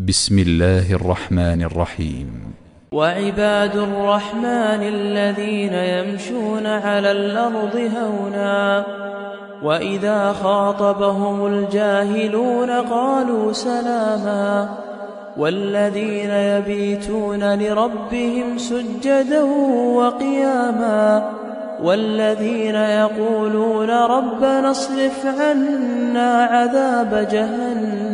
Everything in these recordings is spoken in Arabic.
بسم الله الرحمن الرحيم. وعباد الرحمن الذين يمشون على الأرض هونا وإذا خاطبهم الجاهلون قالوا سلاما والذين يبيتون لربهم سجدا وقياما والذين يقولون ربنا اصرف عنا عذاب جهنم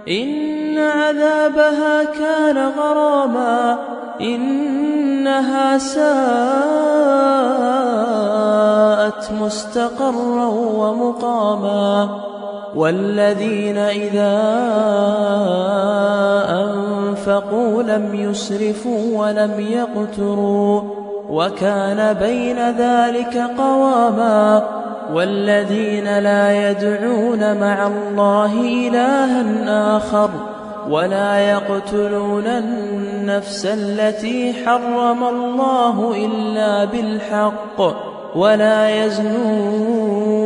إن عذابها كان غراما إنها ساءت مستقرا ومقاما والذين إذا أنفقوا لم يسرفوا ولم يقتروا وكان بين ذلك قواما والذين لا يدعون مع الله إلها آخر ولا يقتلون النفس التي حرم الله إلا بالحق ولا يزنون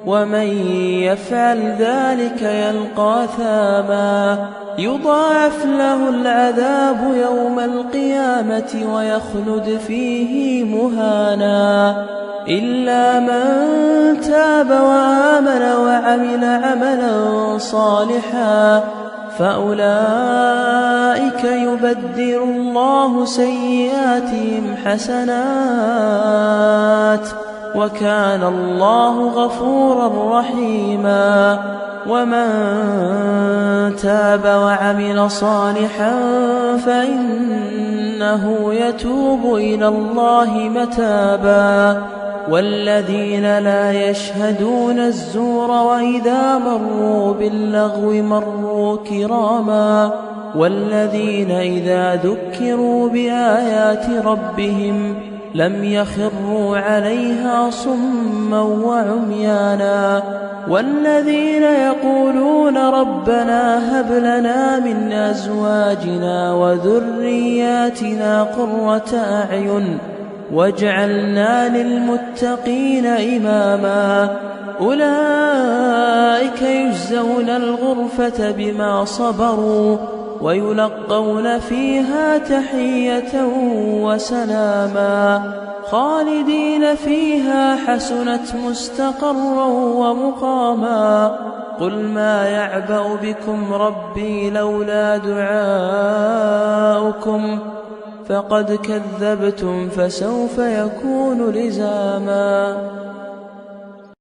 ومن يفعل ذلك يلقى ثاما يضاعف له العذاب يوم القيامة ويخلد فيه مهانا إلا من تاب وآمن وعمل عملا صالحا فأولئك يبدل الله سيئاتهم حسنات وكان الله غفورا رحيما ومن تاب وعمل صالحا فإنه يتوب إلى الله متابا والذين لا يشهدون الزور وإذا مروا باللغو مروا كراما والذين إذا ذكروا بآيات ربهم لم يخروا عليها صما وعميانا والذين يقولون ربنا هب لنا من أزواجنا وذرياتنا قرة أعين واجعلنا للمتقين إماما أولئك يجزون الغرفة بما صبروا ويلقون فيها تحية وسلاما خالدين فيها حسنت مستقرا ومقاما قل ما يعبأ بكم ربي لولا دعاؤكم فقد كذبتم فسوف يكون لزاما.